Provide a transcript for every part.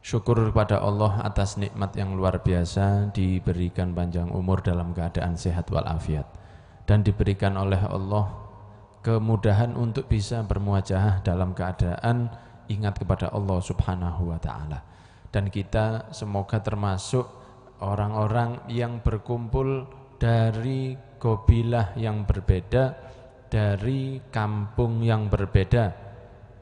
Syukur kepada Allah atas nikmat yang luar biasa, diberikan panjang umur dalam keadaan sehat walafiat, dan diberikan oleh Allah kemudahan untuk bisa bermuajahah dalam keadaan ingat kepada Allah Subhanahu wa taala. Dan kita semoga termasuk orang-orang yang berkumpul dari qabilah yang berbeda, dari kampung yang berbeda,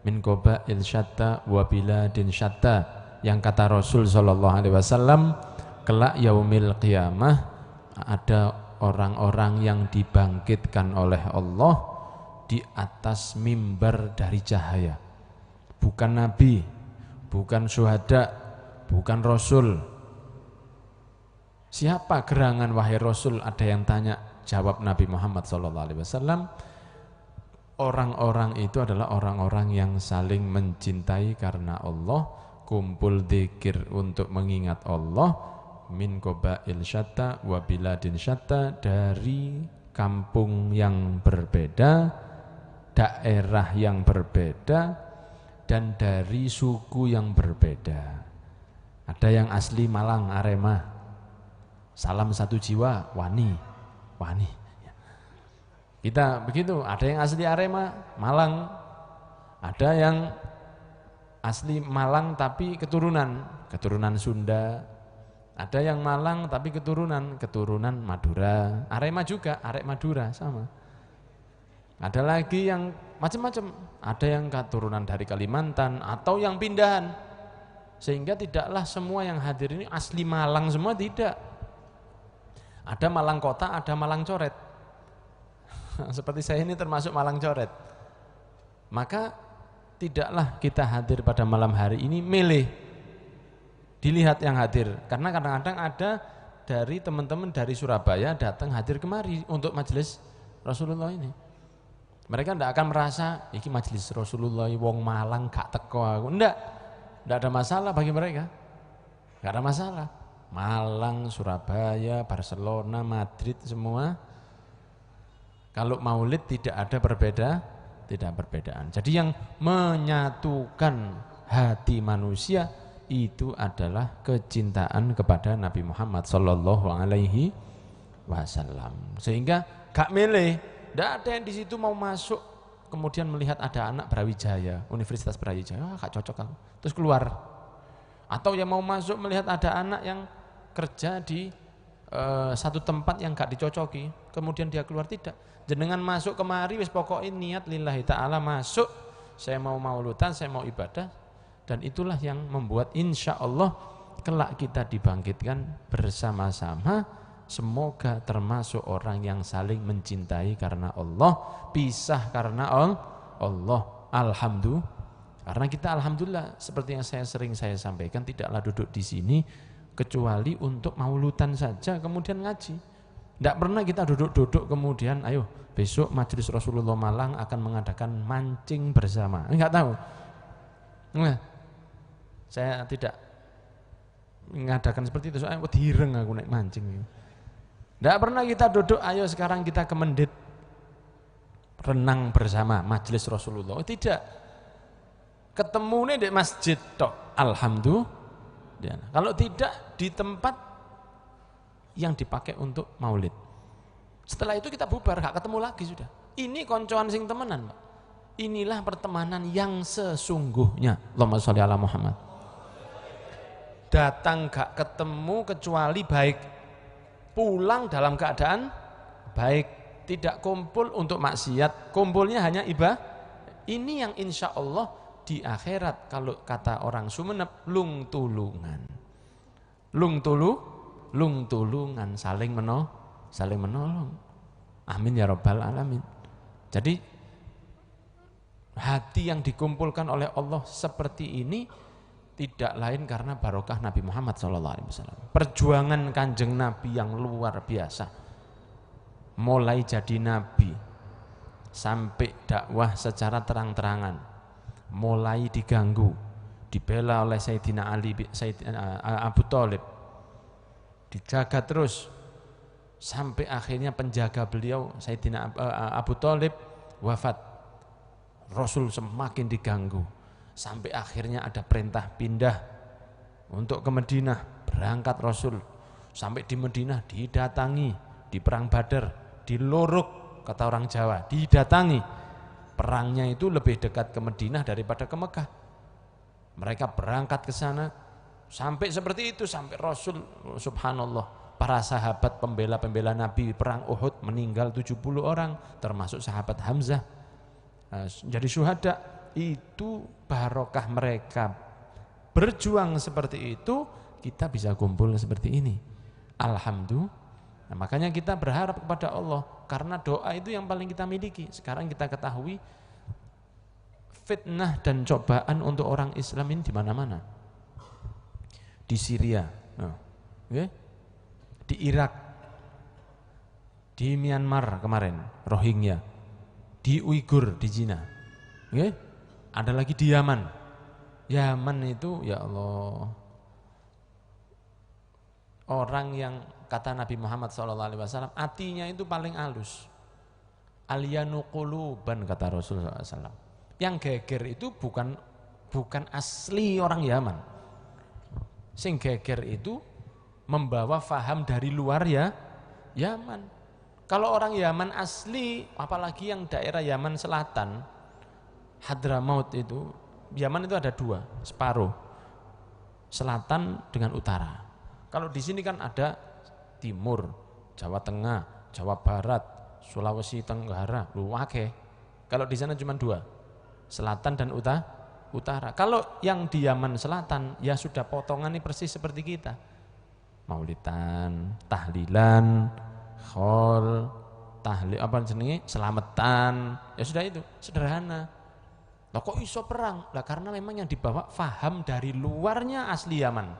min qabail syatta wa biladin syatta, yang kata Rasul sallallahu alaihi wasallam, kelak yaumil qiyamah ada orang-orang yang dibangkitkan oleh Allah di atas mimbar dari cahaya. Bukan nabi, bukan syuhada, bukan rasul. Siapa gerangan wahai Rasul? Ada yang tanya. Jawab Nabi Muhammad SAW, orang-orang itu adalah orang-orang yang saling mencintai karena Allah, kumpul dzikir untuk mengingat Allah, min qabail syatta wa biladin syatta, dari kampung yang berbeda, daerah yang berbeda, dan dari suku yang berbeda. Ada yang asli Malang, Arema, salam satu jiwa, wani. Kita begitu, ada yang asli Arema, Malang, ada yang asli Malang tapi keturunan Sunda, ada yang Malang tapi keturunan Madura, Arema juga, Arek Madura sama. Ada lagi yang macam-macam, ada yang keturunan dari Kalimantan atau yang pindahan. Sehingga tidaklah semua yang hadir ini asli Malang semua, tidak. Ada Malang Kota, ada Malang Coret. Seperti saya ini termasuk Malang Coret. Maka tidaklah kita hadir pada malam hari ini milih, dilihat yang hadir. Karena kadang-kadang ada dari teman-teman dari Surabaya datang hadir kemari untuk majelis Rasulullah ini. Mereka tidak akan merasa ini majelis Rasulullah, wong Malang gak teko aku. Tidak ada masalah bagi mereka. Gak ada masalah. Malang, Surabaya, Barcelona, Madrid, semua kalau maulid tidak ada perbedaan. Jadi yang menyatukan hati manusia itu adalah kecintaan kepada Nabi Muhammad sallallahu alaihi wasallam. Sehingga gak milih, tidak ada yang di situ mau masuk kemudian melihat ada anak Brawijaya, Universitas Brawijaya, gak cocok aku, terus keluar. Atau yang mau masuk melihat ada anak yang kerja di satu tempat yang gak dicocoki, kemudian dia keluar, tidak. Jenengan masuk kemari wis pokoknya niat lillahi ta'ala, masuk, saya mau mauludan, saya mau ibadah, dan itulah yang membuat insya Allah kelak kita dibangkitkan bersama-sama. Semoga termasuk orang yang saling mencintai karena Allah, pisah karena Allah. Alhamdulillah. Karena kita alhamdulillah, seperti yang sering saya sampaikan, tidaklah duduk di sini kecuali untuk mauludan saja kemudian ngaji. Tidak pernah kita duduk-duduk kemudian ayo besok majelis Rasulullah Malang akan mengadakan mancing bersama. Enggak tahu. Nah, saya tidak mengadakan seperti itu, soalnya direng aku naik mancing. Tidak pernah kita duduk ayo sekarang kita ke Mendit renang bersama majelis Rasulullah. Tidak. Ketemu nih di masjid tok. Alhamdulillah. Kalau tidak di tempat yang dipakai untuk maulid. Setelah itu kita bubar, gak ketemu lagi sudah. Ini koncoan sing temenan, Pak. Inilah pertemanan yang sesungguhnya. Allahumma sholli ala Muhammad. Datang gak ketemu kecuali baik. Pulang dalam keadaan baik. Tidak kumpul untuk maksiat, kumpulnya hanya ibadah. Ini yang insya Allah di akhirat, kalau kata orang Sumenep, lung tulungan, saling menolong. Amin ya rabbal alamin. Jadi hati yang dikumpulkan oleh Allah seperti ini tidak lain karena barokah Nabi Muhammad SAW. Perjuangan kanjeng Nabi yang luar biasa, mulai jadi Nabi sampai dakwah secara terang-terangan, mulai diganggu, dibela oleh Sayyidina Ali, Sayyidina Abu Thalib, dijaga terus sampai akhirnya penjaga beliau Sayyidina Abu Thalib wafat. Rasul semakin diganggu sampai akhirnya ada perintah pindah untuk ke Madinah, berangkat Rasul. Sampai di Madinah didatangi, di perang Badar, dilorok kata orang Jawa, didatangi. Perangnya itu lebih dekat ke Madinah daripada ke Mekah. Mereka berangkat ke sana, sampai seperti itu, sampai Rasul, subhanallah, para sahabat pembela-pembela Nabi perang Uhud meninggal 70 orang, termasuk sahabat Hamzah. Jadi syuhada. Itu barokah mereka berjuang seperti itu, kita bisa kumpul seperti ini. Alhamdulillah. Nah, makanya kita berharap kepada Allah, karena doa itu yang paling kita miliki. Sekarang kita ketahui fitnah dan cobaan untuk orang Islam ini di mana-mana. Di Syria, di Irak, di Myanmar kemarin, Rohingya, di Uighur di Cina, ada lagi di Yaman. Yaman itu ya Allah, orang yang kata Nabi Muhammad SAW, hatinya itu paling halus. Aliyanu quluban kata Rasulullah SAW. Yang geger itu bukan asli orang Yaman. Sing geger itu membawa faham dari luar ya Yaman. Kalau orang Yaman asli, apalagi yang daerah Yaman Selatan, Hadramaut itu, Yaman itu ada dua, separuh, selatan dengan utara. Kalau di sini kan ada timur, Jawa Tengah, Jawa Barat, Sulawesi Tenggara, luwake. Kalau di sana cuma dua, selatan dan utara. Kalau yang di Yaman Selatan, ya sudah potongan ini persis seperti kita. Maulidan, tahlilan, khol, tahlil apa jenenge, selamatan, ya sudah itu, sederhana. Lah kok iso perang? Lah karena memang yang dibawa faham dari luarnya asli Yaman.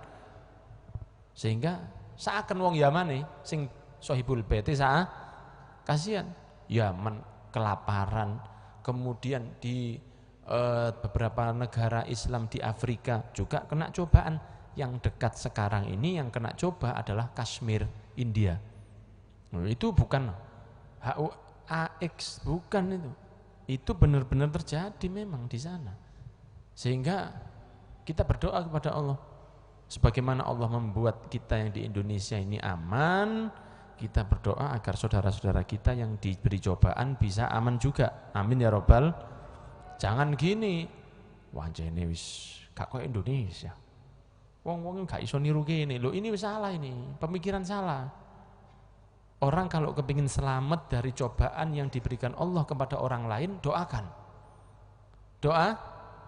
Sehingga seakan wong Yaman nih sing Sohibul Bait kasihan. Yaman kelaparan, kemudian di beberapa negara Islam di Afrika juga kena cobaan. Yang dekat sekarang ini yang kena coba adalah Kashmir, India. Itu bukan HUAX, bukan itu. Itu benar-benar terjadi memang di sana. Sehingga kita berdoa kepada Allah. Sebagaimana Allah membuat kita yang di Indonesia ini aman, kita berdoa agar saudara-saudara kita yang diberi cobaan bisa aman juga. Amin ya Rabbal. Jangan gini, wah jene wis gak koyo Indonesia. Wong-wong gak iso niru kene. Lho ini salah ini, pemikiran salah. Orang kalau kepingin selamat dari cobaan yang diberikan Allah kepada orang lain, doakan.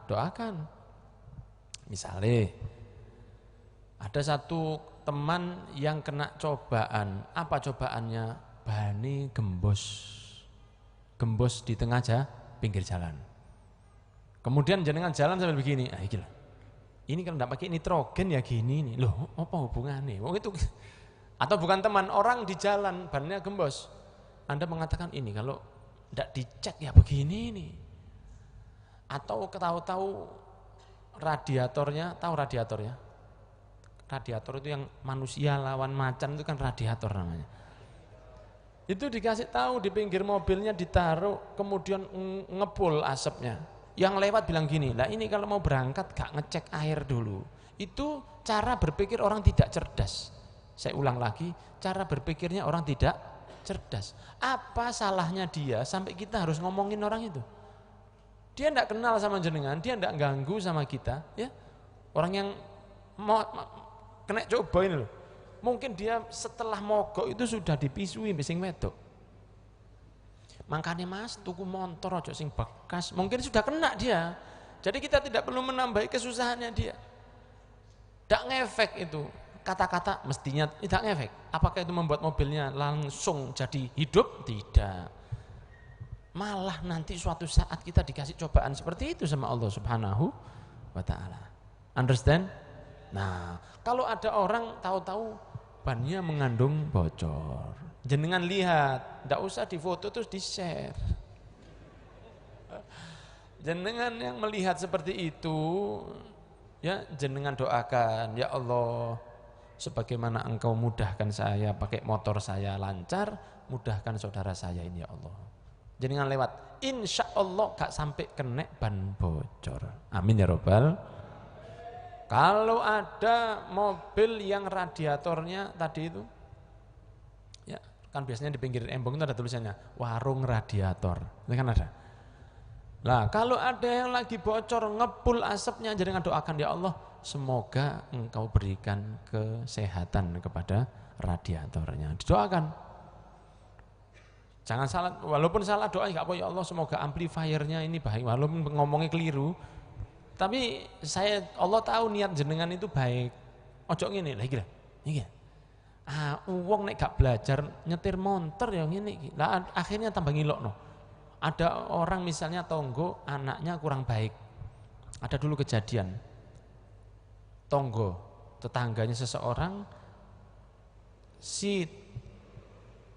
Doakan. Misalnya, ada satu teman yang kena cobaan. Apa cobaannya? Bani gembos. Gembos di tengah pinggir jalan. Kemudian jenengan jalan sambil begini. Ini kan tidak pakai nitrogen ya gini nih. Loh, apa hubungannya? Wong itu. Atau bukan teman, orang di jalan bannya gembos. Anda mengatakan ini kalau tidak dicek ya begini nih. Atau tahu-tahu radiatornya, tahu radiatornya? Radiator itu yang manusia lawan macan itu kan radiator namanya. Itu dikasih tahu di pinggir mobilnya ditaruh, kemudian ngepul asapnya. Yang lewat bilang gini, lah ini kalau mau berangkat gak ngecek air dulu. Itu cara berpikir orang tidak cerdas. Saya ulang lagi, cara berpikirnya orang tidak cerdas. Apa salahnya dia sampai kita harus ngomongin orang itu? Dia tidak kenal sama jenengan, dia tidak ganggu sama kita. Ya, orang yang mau kena coba ini loh. Mungkin dia setelah mogok itu sudah dipisui sing wedok. Makanya mas, tuku motor aja sing bekas, mungkin sudah kena dia. Jadi kita tidak perlu menambah kesusahannya dia. Tidak ngefek itu. Kata-kata mestinya tidak ngefek. Apakah itu membuat mobilnya langsung jadi hidup? Tidak. Malah nanti suatu saat kita dikasih cobaan seperti itu sama Allah Subhanahu wa ta'ala. Understand? Nah, kalau ada orang tahu-tahu bannya mengandung bocor, jenengan lihat, tidak usah difoto terus di-share. Jenengan yang melihat seperti itu, ya jenengan doakan, ya Allah, sebagaimana engkau mudahkan saya pakai motor saya lancar, mudahkan saudara saya ini ya Allah. Jenengan lewat, insya Allah gak sampai kena ban bocor. Amin ya Rabbal. Kalau ada mobil yang radiatornya tadi itu, ya kan biasanya di pinggir embung itu ada tulisannya warung radiator, ini kan ada. Nah, kalau ada yang lagi bocor, ngepul asapnya, jangan doakan, ya Allah, semoga engkau berikan kesehatan kepada radiatornya. Didoakan. Jangan salah, walaupun salah doa, ya Allah, semoga amplifiernya ini baik, walaupun ngomongnya keliru. Tapi Allah tahu niat jenengan itu baik. Ojo ngene lagi lah. Iki. Wong nek gak belajar nyetir motor ya ngene iki. Lah akhirnya tambah ngilokno. Ada orang misalnya tonggo anaknya kurang baik. Ada dulu kejadian. Tonggo, tetangganya seseorang, si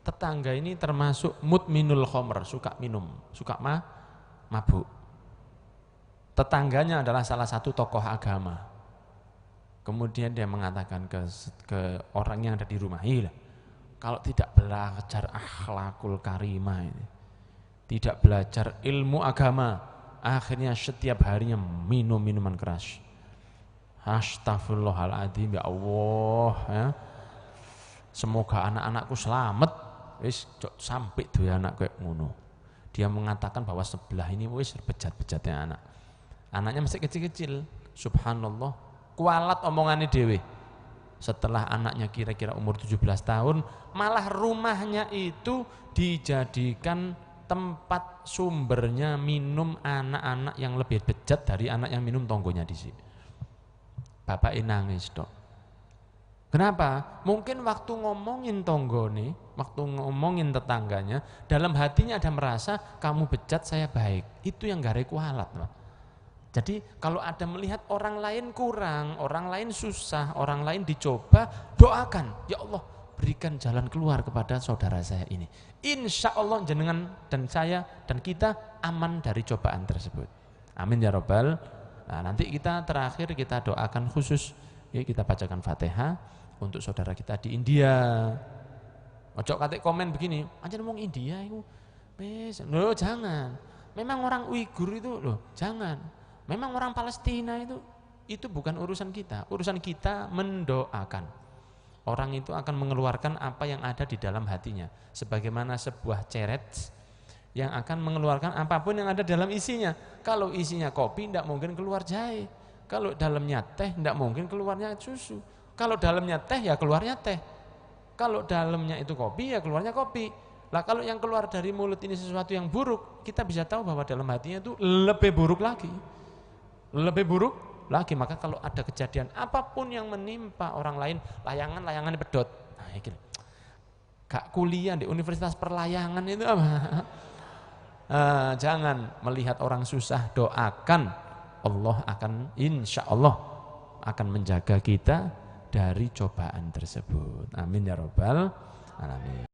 tetangga ini termasuk mudminul khamr, suka minum, suka mabuk. Tetangganya adalah salah satu tokoh agama. Kemudian dia mengatakan ke orang yang ada di rumah, kalau tidak belajar akhlakul karimah ini, tidak belajar ilmu agama, akhirnya setiap harinya minum minuman keras. Astaghfirullahaladzim, ya Allah, ya. Semoga anak-anakku selamat. Wis sampai tuh anak kayak ngono. Dia mengatakan bahwa sebelah ini wis bejat-bejatnya anak. Anaknya masih kecil-kecil. Subhanallah, kualat omongannya dewe. Setelah anaknya kira-kira umur 17 tahun, malah rumahnya itu dijadikan tempat sumbernya minum anak-anak yang lebih bejat dari anak yang minum tonggonya di sini. Bapak nangis dok. Kenapa? Mungkin waktu ngomongin tonggone, waktu ngomongin tetangganya, dalam hatinya ada merasa kamu bejat, saya baik. Itu yang gak kualat. Jadi kalau ada melihat orang lain kurang, orang lain susah, orang lain dicoba, doakan, ya Allah, berikan jalan keluar kepada saudara saya ini. Insya Allah jenengan dan saya dan kita aman dari cobaan tersebut. Amin ya Rabbal. Nah, nanti kita terakhir kita doakan khusus, ya, kita bacakan Fatihah untuk saudara kita di India. Ojo kate komen begini, anjir ngomong India itu, loh jangan. Memang orang Uighur itu loh, jangan. Memang orang Palestina itu bukan urusan kita. Urusan kita mendoakan. Orang itu akan mengeluarkan apa yang ada di dalam hatinya. Sebagaimana sebuah ceret yang akan mengeluarkan apapun yang ada dalam isinya. Kalau isinya kopi, tidak mungkin keluar jahe. Kalau dalamnya teh, tidak mungkin keluarnya susu. Kalau dalamnya teh, ya keluarnya teh. Kalau dalamnya itu kopi, ya keluarnya kopi. Lah kalau yang keluar dari mulut ini sesuatu yang buruk, kita bisa tahu bahwa dalam hatinya itu lebih buruk lagi. Lebih buruk lagi. Maka kalau ada kejadian apapun yang menimpa orang lain, layangan pedot. Nah, ini. Gak kuliah di Universitas Perlayangan itu apa? Jangan melihat orang susah, doakan, Allah akan insya Allah akan menjaga kita dari cobaan tersebut. Amin ya Rabbal alamin.